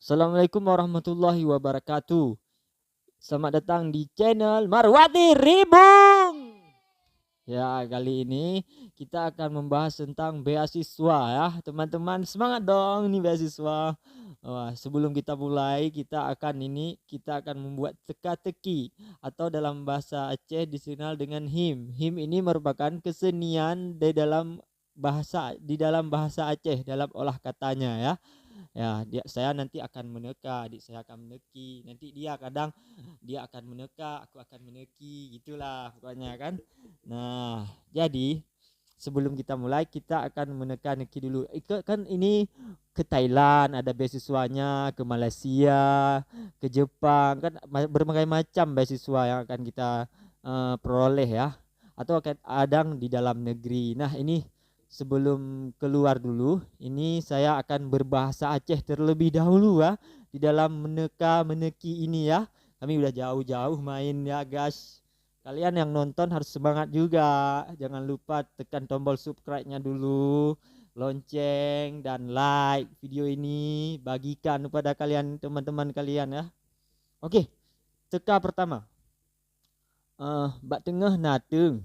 Assalamualaikum warahmatullahi wabarakatuh. Selamat datang di channel Marwati Ribung. Ya, kali ini kita akan membahas tentang beasiswa ya, teman-teman. Semangat dong nih beasiswa. Wah, sebelum kita mulai, kita akan membuat teka-teki atau dalam bahasa Aceh dikenal dengan him. Him ini merupakan kesenian di dalam bahasa Aceh dalam olah katanya ya. Ya, saya nanti akan meneka, adik saya akan meneki. Nanti dia akan meneka, aku akan meneki, gitulah pokoknya kan. Nah, jadi sebelum kita mulai kita akan meneka-neki dulu. Kan ini ke Thailand ada beasiswanya, ke Malaysia, ke Jepang, kan berbagai macam beasiswa yang akan kita peroleh ya. Atau akan ada di dalam negeri. Nah, ini sebelum keluar dulu, ini saya akan berbahasa Aceh terlebih dahulu ya di dalam meneka-meneki ini ya. Kami udah jauh-jauh main ya guys. Kalian yang nonton harus semangat juga. Jangan lupa tekan tombol subscribe-nya dulu, lonceng dan like video ini, bagikan kepada kalian teman-teman kalian ya. Oke, teka pertama. Bak tengah natung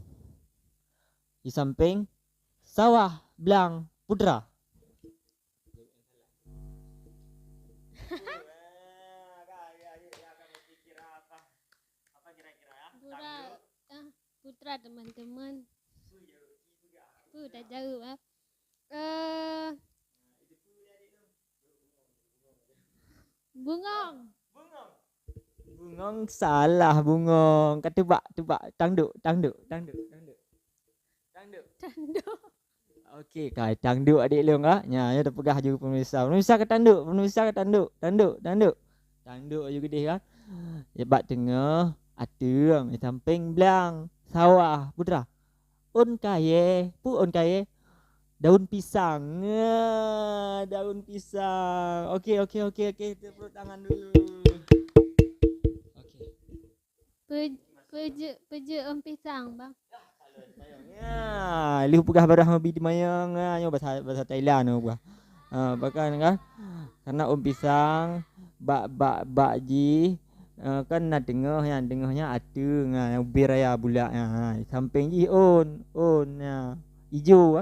di samping sawah belang putra. Putra teman-teman. Udah jauh ah. Eh Bungong. Bungong salah bungong. Ketebak tebak tangduk tangduk tangduk tangduk tangduk. Tando. Okey, kai tangduk adik Leong ah. Ya dah pegah juga pemirsa. Pemirsa ke tanduk, pemirsa ke tanduk, tanduk, tanduk. Tanduk aja gede kan. Ya bak tengah atung, di samping belang sawah putra. Un kaye, pu un kaye. Daun pisang. Daun pisang. Okey, okey, okey, okey. Tepuk tangan dulu. Okey. Peje om pisang bang. Ya, lihu pegah barah hobi di mayang nyo bahasa bahasa Thailand no buah. Bahkan kan karena pisang bak ji kan nak tengahnya ada yang bir ya bulat samping ji on ya ijo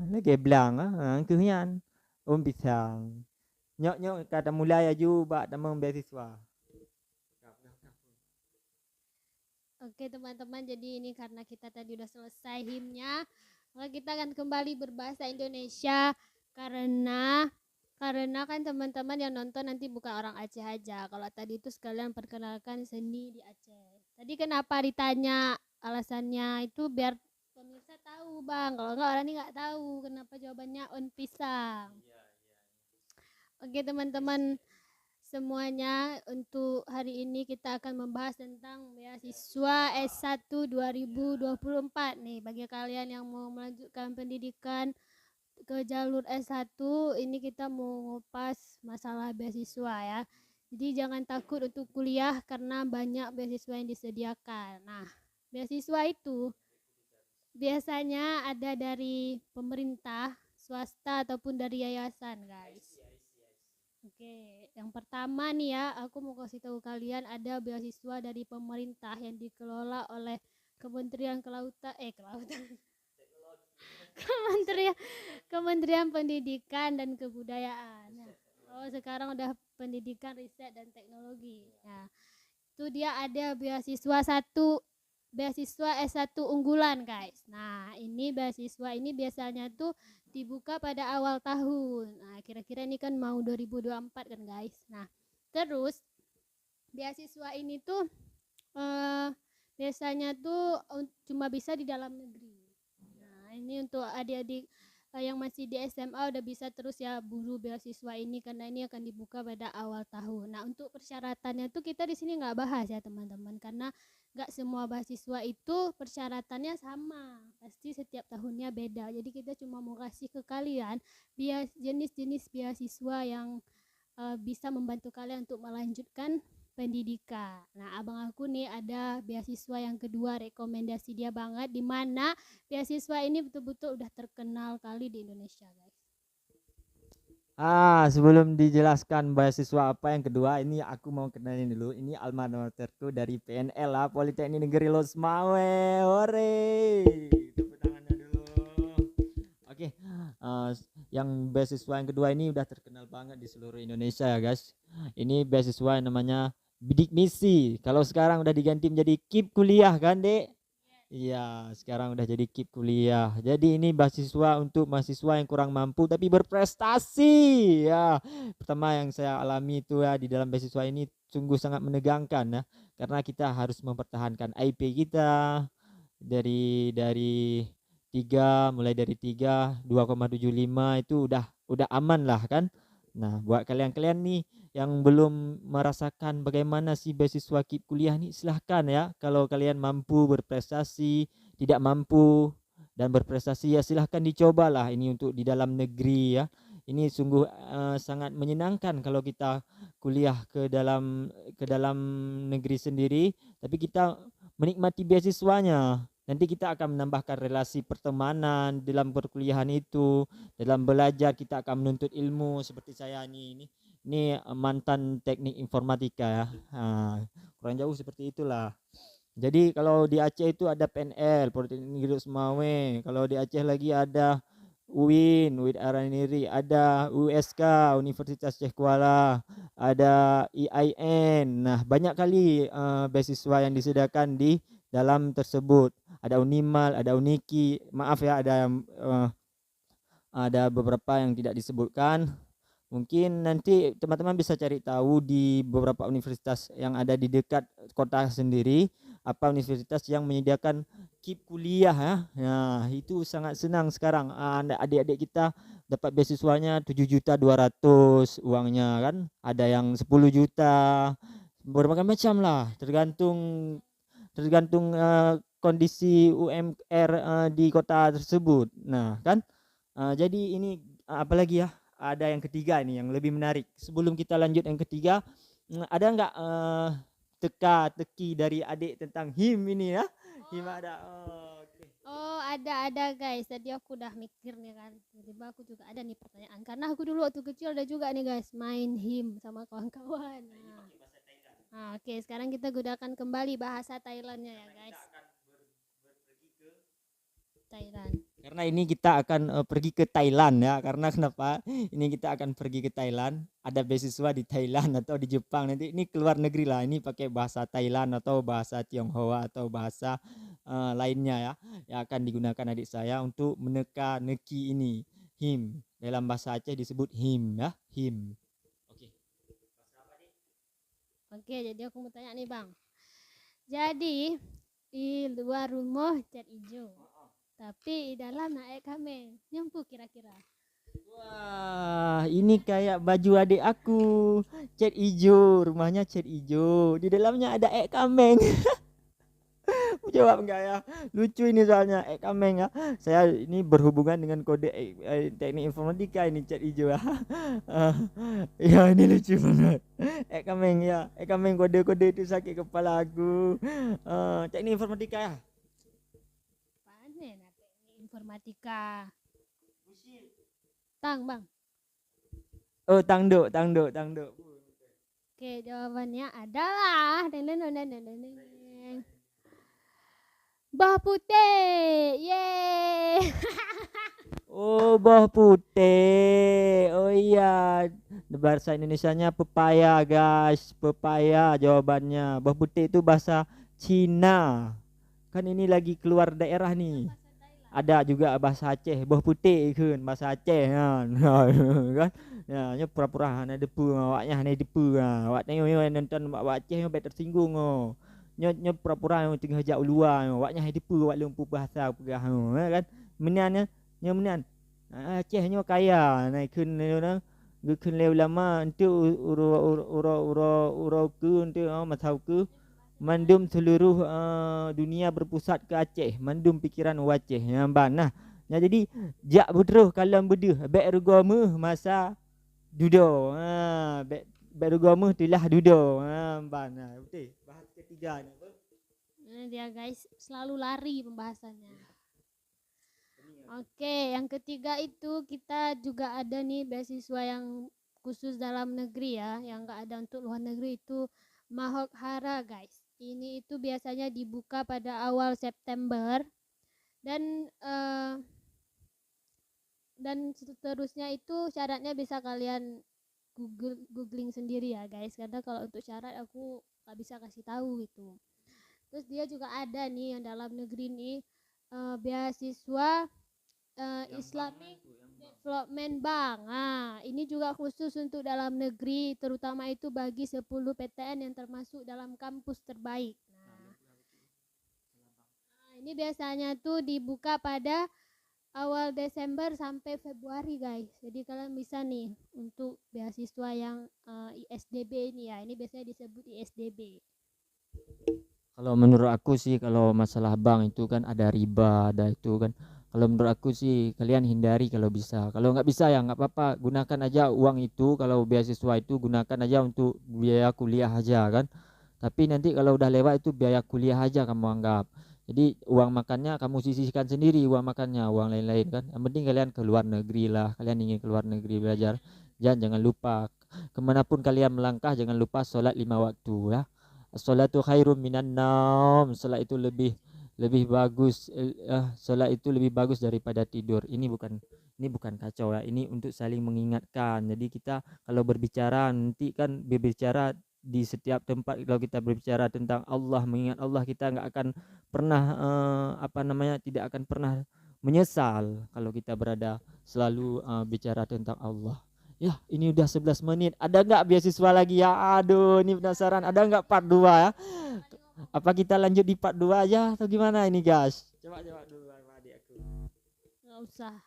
lagi belang kehian pisang nyok nyok kata mulai aju bak tamang beasiswa. Oke teman-teman, jadi ini karena kita tadi udah selesai himnya, maka kita akan kembali berbahasa Indonesia karena kan teman-teman yang nonton nanti bukan orang Aceh aja. Kalau tadi itu sekalian perkenalkan seni di Aceh. Tadi kenapa ditanya alasannya itu biar pemirsa tahu bang. Kalau enggak orang ini nggak tahu kenapa jawabannya on pisang. Oke teman-teman semuanya, untuk hari ini kita akan membahas tentang beasiswa S1 2024 nih. Bagi kalian yang mau melanjutkan pendidikan ke jalur S1, ini kita mau ngupas masalah beasiswa ya. Jadi jangan takut untuk kuliah karena banyak beasiswa yang disediakan. Nah, beasiswa itu biasanya ada dari pemerintah, swasta ataupun dari yayasan, guys. Oke, yang pertama nih ya, aku mau kasih tahu kalian ada beasiswa dari pemerintah yang dikelola oleh Kementerian Kelautan, Kementerian Kementerian Pendidikan dan Kebudayaan. Nah, oh sekarang udah Pendidikan, Riset dan Teknologi. Nah, itu dia ada beasiswa S1 unggulan, guys. Nah, ini beasiswa ini biasanya tuh dibuka pada awal tahun. Nah, kira-kira ini kan mau 2024 kan, guys. Nah, terus beasiswa ini tuh eh, biasanya tuh cuma bisa di dalam negeri. Nah, ini untuk adik-adik yang masih di SMA udah bisa terus ya buru beasiswa ini karena ini akan dibuka pada awal tahun. Nah, untuk persyaratannya tuh kita di sini nggak bahas ya teman-teman karena nggak semua beasiswa itu persyaratannya sama. Pasti setiap tahunnya beda. Jadi kita cuma mau kasih ke kalian jenis-jenis beasiswa yang bisa membantu kalian untuk melanjutkan pendidikan. Nah, abang aku nih ada beasiswa yang kedua, rekomendasi dia banget, di mana beasiswa ini betul-betul udah terkenal kali di Indonesia, guys. Sebelum dijelaskan beasiswa apa yang kedua, ini aku mau kenalin dulu. Ini alma materku dari PNL lah, Politeknik Negeri Losmawe. Hore! Tepuk tangannya dulu. Oke, yang beasiswa yang kedua ini udah terkenal banget di seluruh Indonesia ya guys. Ini beasiswa yang namanya Bidik Misi. Kalau sekarang udah diganti menjadi KIP Kuliah kan, Dek? Iya, sekarang udah jadi KIP kuliah. Jadi ini beasiswa untuk mahasiswa yang kurang mampu tapi berprestasi. Ya, pertama yang saya alami itu ya di dalam beasiswa ini sungguh sangat menegangkan ya, karena kita harus mempertahankan IP kita dari tiga, mulai dari 3 2,75 itu udah aman lah kan. Nah, buat kalian-kalian nih yang belum merasakan bagaimana sih beasiswa KIP kuliah nih, silahkan ya. Kalau kalian mampu berprestasi, tidak mampu dan berprestasi ya silahkan dicobalah ini untuk di dalam negeri ya. Ini sungguh sangat menyenangkan kalau kita kuliah ke dalam negeri sendiri, tapi kita menikmati beasiswanya. Nanti kita akan menambahkan relasi pertemanan dalam perkuliahan itu, dalam belajar kita akan menuntut ilmu seperti saya ini mantan teknik informatika ya. Kurang jauh seperti itulah. Jadi kalau di Aceh itu ada PNL, Politeknik Negeri Semawe. Kalau di Aceh lagi ada UIN Araniri, ada USK, Universitas Aceh Kuala, ada IAIN. Nah, banyak kali beasiswa yang disediakan di dalam tersebut. Ada Unimal, ada Uniki. Maaf ya, ada beberapa yang tidak disebutkan. Mungkin nanti teman-teman bisa cari tahu di beberapa universitas yang ada di dekat kota sendiri, apa universitas yang menyediakan KIP kuliah ya. Nah, itu sangat senang sekarang. Adik-adik kita dapat beasiswanya 7.200.000 uangnya kan. Ada yang 10 juta. Berbagai macam lah, tergantung kondisi UMR di kota tersebut. Nah, kan jadi ini apalagi ya? Ada yang ketiga ini yang lebih menarik. Sebelum kita lanjut yang ketiga, ada nggak teka-teki dari adik tentang HIM ini ya? HIM ada. Oke. Oh, ada guys. Tadi aku udah mikir nih kan. Tiba-tiba aku juga ada nih pertanyaan. Karena aku dulu waktu kecil ada juga nih guys main him sama kawan-kawan. Oke, sekarang kita gunakan kembali bahasa Thailandnya ya guys. Thailand. Karena ini kita akan pergi ke Thailand ya. Karena kenapa? Ini kita akan pergi ke Thailand. Ada beasiswa di Thailand atau di Jepang. Nanti ini keluar negeri lah. Ini pakai bahasa Thailand atau bahasa Tionghoa atau bahasa lainnya ya. Yang akan digunakan adik saya untuk meneka-neki ini. HIM. Dalam bahasa Aceh disebut HIM ya. HIM. Oke. Oke, jadi aku mau tanya nih bang. Jadi di luar rumah cat hijau, tapi di dalam naik kameng. Nyampu kira-kira. Wah, ini kayak baju adik aku. Cat hijau, rumahnya cat hijau. Di dalamnya ada kameng. Jawab enggak ya? Lucu ini soalnya kameng ya. Saya ini berhubungan dengan kode teknik informatika ini cat hijau ya. Ya ini lucu banget. Kameng ya. Kameng kode-kode itu sakit kepala aku. Teknik informatika ya. Apaan nih teknik informatika? Tang bang. Oh, tangduk. Oke, jawabannya adalah bah putih. Yeay. Oh, bawah putih. Oh iya, bahasa Indonesianya pepaya, guys. Pepaya jawabannya. Bawah putih itu bahasa Cina. Kan ini lagi keluar daerah nih. Ada juga bahasa Aceh, bawah putih kan bahasa Aceh kan. Kan? Ya, nya pura-pura hana depu awaknya hana depu. Awak tengok nonton awak Aceh baik tersinggung. Nya pura-pura tengah jak luar. Awaknya hana depu awak lumpuh bahasa pegah kan. Menian nya menian. Aceh nya kaya naikขึ้นเร็วlama untuk uro ke untuk masau ke mandum seluruh dunia berpusat ke Aceh, mandum pikiran Aceh yang nah jadi jak budruh kalam beduh baik rugama masa dudo baik rugama telah dudo nah betul bahas ketiga ni apa Nah, dia guys selalu lari pembahasannya. Oke, yang ketiga itu kita juga ada nih beasiswa yang khusus dalam negeri ya, yang enggak ada untuk luar negeri itu Mahok Hara guys. Ini itu biasanya dibuka pada awal September dan dan seterusnya itu syaratnya bisa kalian googling sendiri ya guys, karena kalau untuk syarat aku nggak bisa kasih tahu gitu. Terus dia juga ada nih yang dalam negeri nih beasiswa Islamic Development Bank. Nah, ini juga khusus untuk dalam negeri, terutama itu bagi 10 PTN yang termasuk dalam kampus terbaik. Nah, ini biasanya tuh dibuka pada awal Desember sampai Februari guys. Jadi kalian bisa nih untuk beasiswa yang ISDB ini ya. Ini biasanya disebut ISDB. Kalau menurut aku sih kalau masalah bank itu kan ada riba, ada itu kan. Kalau menurut aku sih kalian hindari kalau bisa. Kalau nggak bisa ya nggak apa-apa, gunakan aja uang itu. Kalau beasiswa itu gunakan aja untuk biaya kuliah aja kan. Tapi nanti kalau udah lewat itu biaya kuliah aja kamu anggap. Jadi uang makannya kamu sisihkan sendiri, uang makannya, uang lain-lain kan. Yang penting kalian ke luar negeri lah. Kalian ingin ke luar negeri belajar. Jangan lupa kemanapun kalian melangkah jangan lupa sholat 5 waktu ya. Salatu khairum minan naum. Salat itu lebih bagus, salat itu lebih bagus daripada tidur. Ini bukan kacau ya. Ini untuk saling mengingatkan. Jadi kita kalau berbicara nanti kan berbicara di setiap tempat. Kalau kita berbicara tentang Allah, mengingat Allah, kita nggak akan pernah tidak akan pernah menyesal kalau kita berada selalu bicara tentang Allah. Ya, ini udah 11 menit. Ada nggak beasiswa lagi ya? Aduh, ini penasaran. Ada nggak part 2 ya? Apa kita lanjut di part 2 aja atau gimana ini, guys? Coba dulu sama adik aku. Nggak usah.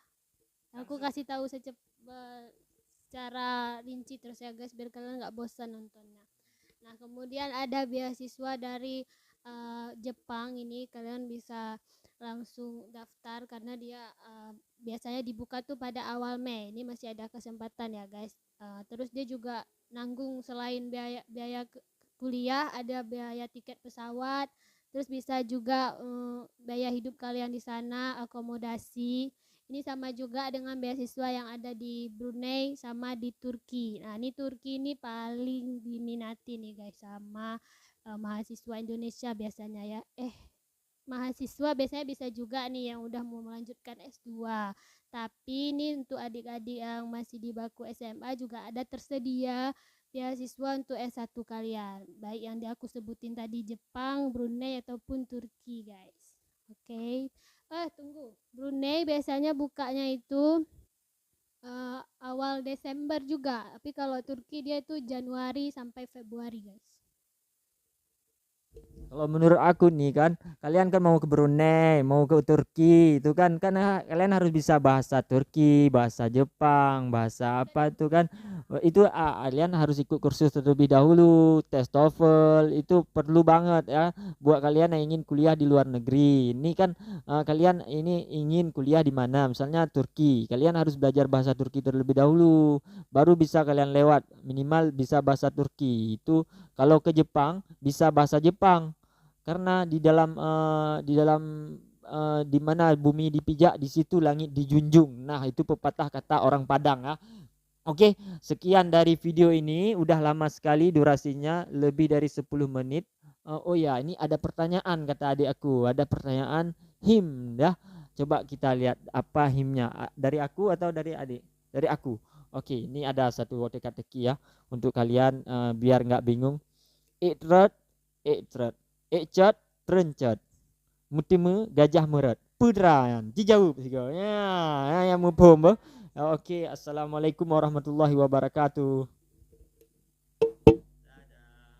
Aku kasih tahu secara rinci terus ya guys, biar kalian nggak bosan nontonnya. Nah, kemudian ada beasiswa dari Jepang. Ini kalian bisa langsung daftar karena dia biasanya dibuka tuh pada awal Mei. Ini masih ada kesempatan ya guys. Terus dia juga nanggung selain biaya kuliah, ada biaya tiket pesawat, terus bisa juga biaya hidup kalian di sana, akomodasi. Ini sama juga dengan beasiswa yang ada di Brunei sama di Turki. Nah, ini Turki ini paling diminati nih guys sama mahasiswa Indonesia biasanya ya. Mahasiswa biasanya bisa juga nih yang udah mau melanjutkan S2. Tapi ini untuk adik-adik yang masih di bangku SMA juga ada tersedia beasiswa untuk S1 kalian. Baik yang aku sebutin tadi Jepang, Brunei ataupun Turki, guys. Oke. Tunggu. Brunei biasanya bukanya itu awal Desember juga. Tapi kalau Turki dia itu Januari sampai Februari, guys. Kalau menurut aku nih kan, kalian kan mau ke Brunei, mau ke Turki, itu kan kalian harus bisa bahasa Turki, bahasa Jepang, bahasa apa itu kan. Itu kalian harus ikut kursus terlebih dahulu, tes TOEFL, itu perlu banget ya buat kalian yang ingin kuliah di luar negeri. Ini kan kalian ini ingin kuliah di mana? Misalnya Turki. Kalian harus belajar bahasa Turki terlebih dahulu, baru bisa kalian lewat, minimal bisa bahasa Turki. Itu kalau ke Jepang bisa bahasa Jepang. Karena di mana bumi dipijak di situ langit dijunjung. Nah, itu pepatah kata orang Padang ya. Oke, sekian dari video ini. Udah lama sekali durasinya, lebih dari 10 menit. Oh ya, ini ada pertanyaan kata adik aku. Ada pertanyaan him ya. Coba kita lihat apa himnya. Dari aku atau dari adik? Dari aku. Oke, ini ada satu teka-teki ya untuk kalian biar nggak bingung. Ikrat, ikrat. Echat, trenchat. Mutimu gajah merat. Pudraan. Dijawab ya, yang mumpum. Oke, assalamualaikum warahmatullahi wabarakatuh.